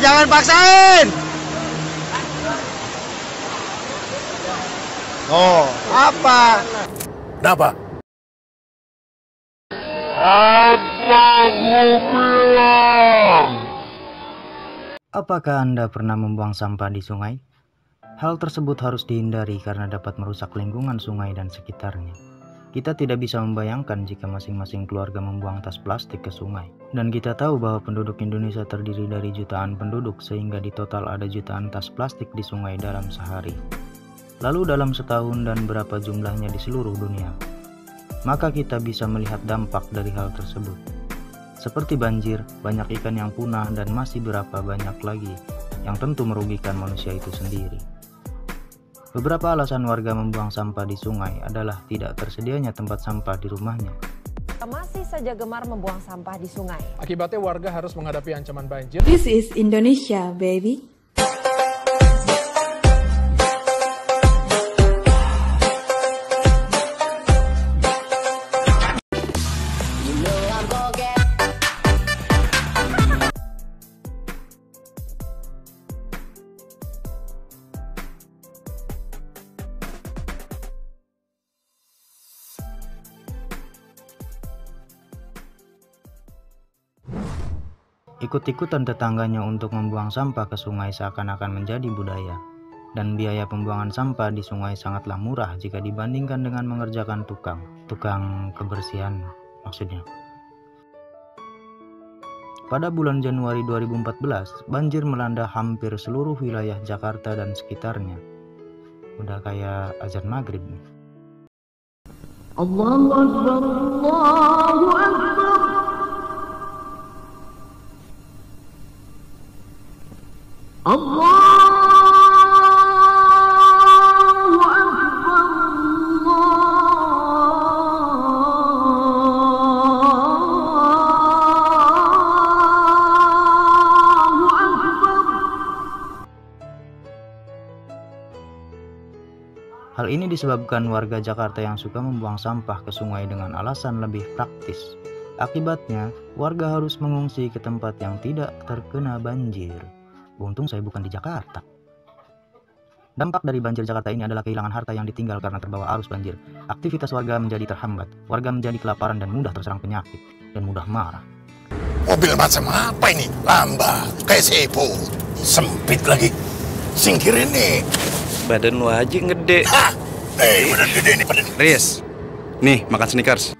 jangan paksain. Oh, apa? Kenapa? Apakah Anda pernah membuang sampah di sungai? Hal tersebut harus dihindari karena dapat merusak lingkungan sungai dan sekitarnya. Kita tidak bisa membayangkan jika masing-masing keluarga membuang tas plastik ke sungai. Dan kita tahu bahwa penduduk Indonesia terdiri dari jutaan penduduk sehingga di total ada jutaan tas plastik di sungai dalam sehari. Lalu dalam setahun dan berapa jumlahnya di seluruh dunia? Maka kita bisa melihat dampak dari hal tersebut. Seperti banjir, banyak ikan yang punah dan masih berapa banyak lagi yang tentu merugikan manusia itu sendiri. Beberapa alasan warga membuang sampah di sungai adalah tidak tersedianya tempat sampah di rumahnya. Masih saja gemar membuang sampah di sungai. Akibatnya warga harus menghadapi ancaman banjir. This is Indonesia, baby. Ikut-ikutan tetangganya untuk membuang sampah ke sungai seakan-akan menjadi budaya. Dan biaya pembuangan sampah di sungai sangatlah murah jika dibandingkan dengan mengerjakan tukang kebersihan maksudnya. Pada bulan Januari 2014, banjir melanda hampir seluruh wilayah Jakarta dan sekitarnya. Udah kayak azan maghrib nih. Allahu Akbar, Allahu Akbar. Allahu Akbar, Allahu Akbar. Hal ini disebabkan warga Jakarta yang suka membuang sampah ke sungai dengan alasan lebih praktis. Akibatnya, warga harus mengungsi ke tempat yang tidak terkena banjir. Untung saya bukan di Jakarta. Dampak dari banjir Jakarta ini adalah kehilangan harta yang ditinggal karena terbawa arus banjir. Aktivitas warga menjadi terhambat. Warga menjadi kelaparan dan mudah terserang penyakit. Dan mudah marah. Mobil macam apa ini? Lambat, kayak sepo. Sempit lagi. Singkirin nih. Badan lu aja gede. Hah? Badan gede nih badan. Riz, nih makan Snickers.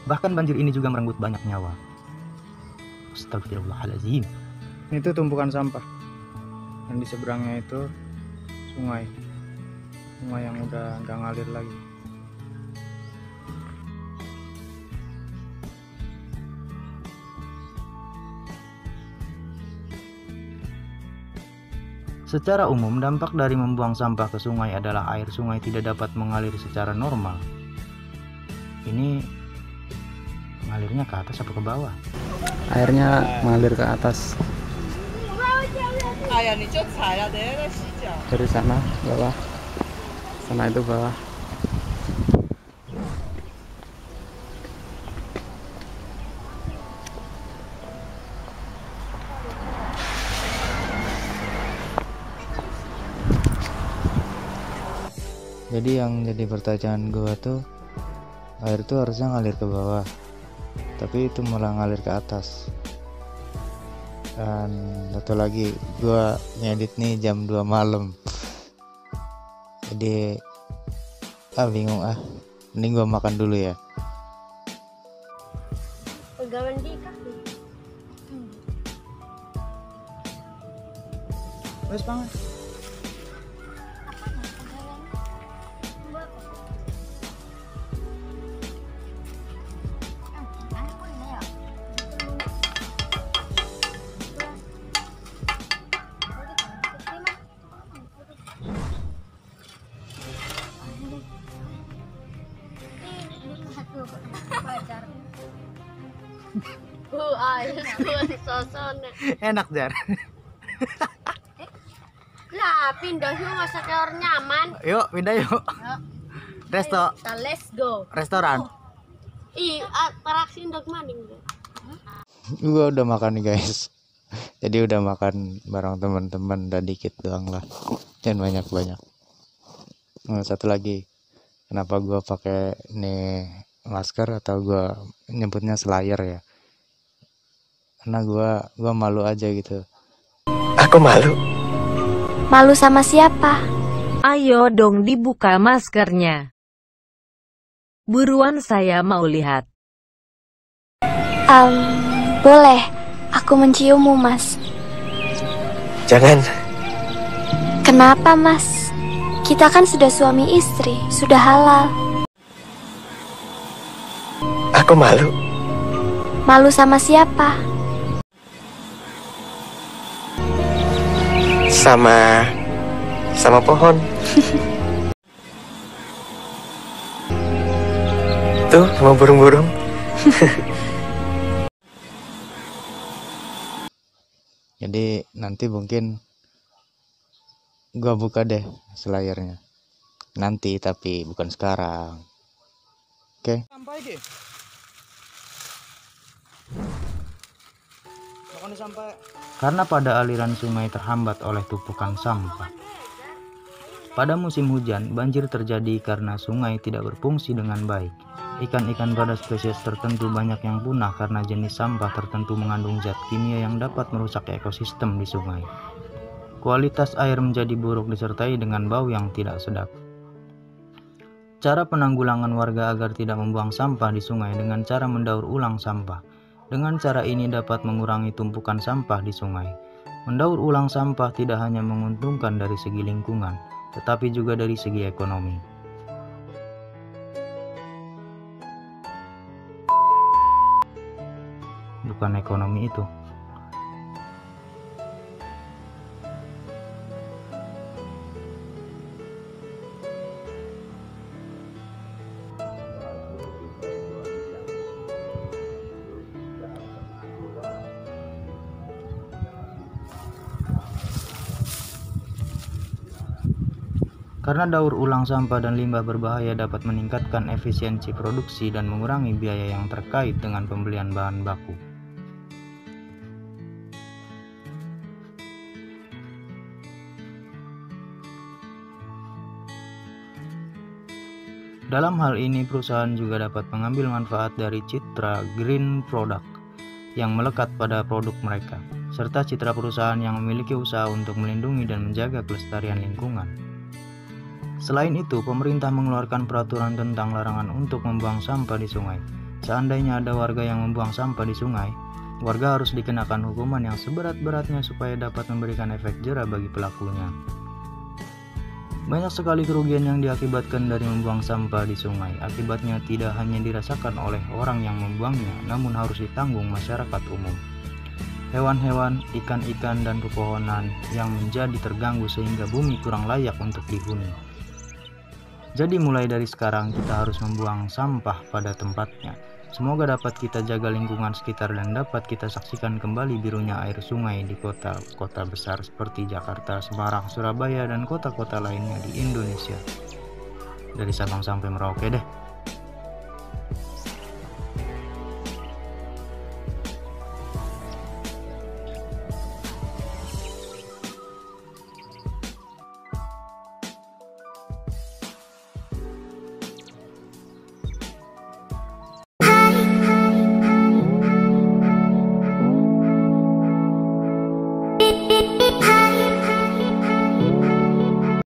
Bahkan banjir ini juga merenggut banyak nyawa. Astagfirullahaladzim. Itu tumpukan sampah. Dan di seberangnya itu sungai yang udah nggak ngalir lagi. Secara umum, dampak dari membuang sampah ke sungai adalah air sungai tidak dapat mengalir secara normal. Ini mengalirnya ke atas atau ke bawah? Airnya mengalir ke atas. Dari sana bawah, sana itu bawah. Jadi yang jadi pertanyaan gua tuh, air tuh harusnya ngalir ke bawah, tapi itu malah ngalir ke atas. Dan satu lagi, gua ngedit nih jam 2 malam. Jadi bingung mending gua makan dulu ya. Pegawai di kafe. Wes banget. Enak Jar. Lah pindah yuk masak orang nyaman. Yuk pindah yuk. Let's go. Restoran. Atraksi ndok maning. Gua udah makan nih guys. Jadi udah makan bareng teman-teman, udah dikit doang lah, jangan banyak-banyak. Satu lagi, kenapa gua pakai nih masker atau gua nyebutnya selayar ya, karena gua malu aja gitu. Aku malu. Malu sama siapa? Ayo dong dibuka maskernya. Buruan, saya mau lihat. Boleh. Aku menciummu, Mas. Jangan. Kenapa, Mas? Kita kan sudah suami istri, sudah halal. Aku malu. Malu sama siapa? Sama pohon. Tuh, sama burung-burung. Jadi nanti mungkin gua buka deh selayarnya nanti, tapi bukan sekarang. Oke. Karena pada aliran sungai terhambat oleh tumpukan sampah. Pada musim hujan, banjir terjadi karena sungai tidak berfungsi dengan baik. Ikan-ikan pada spesies tertentu banyak yang punah karena jenis sampah tertentu mengandung zat kimia yang dapat merusak ekosistem di sungai. Kualitas air menjadi buruk disertai dengan bau yang tidak sedap. Cara penanggulangan warga agar tidak membuang sampah di sungai dengan cara mendaur ulang sampah. Dengan cara ini dapat mengurangi tumpukan sampah di sungai. Mendaur ulang sampah tidak hanya menguntungkan dari segi lingkungan, tetapi juga dari segi ekonomi. Bukan ekonomi itu. Karena daur ulang sampah dan limbah berbahaya dapat meningkatkan efisiensi produksi dan mengurangi biaya yang terkait dengan pembelian bahan baku. Dalam hal ini, perusahaan juga dapat mengambil manfaat dari citra green product yang melekat pada produk mereka, serta citra perusahaan yang memiliki usaha untuk melindungi dan menjaga kelestarian lingkungan. Selain itu, pemerintah mengeluarkan peraturan tentang larangan untuk membuang sampah di sungai. Seandainya ada warga yang membuang sampah di sungai, warga harus dikenakan hukuman yang seberat-beratnya supaya dapat memberikan efek jera bagi pelakunya. Banyak sekali kerugian yang diakibatkan dari membuang sampah di sungai. Akibatnya tidak hanya dirasakan oleh orang yang membuangnya, namun harus ditanggung masyarakat umum. Hewan-hewan, ikan-ikan, dan pepohonan yang menjadi terganggu sehingga bumi kurang layak untuk dihuni. Jadi mulai dari sekarang kita harus membuang sampah pada tempatnya. Semoga dapat kita jaga lingkungan sekitar dan dapat kita saksikan kembali birunya air sungai di kota-kota besar seperti Jakarta, Semarang, Surabaya, dan kota-kota lainnya di Indonesia. Dari Sabang sampai Merauke deh.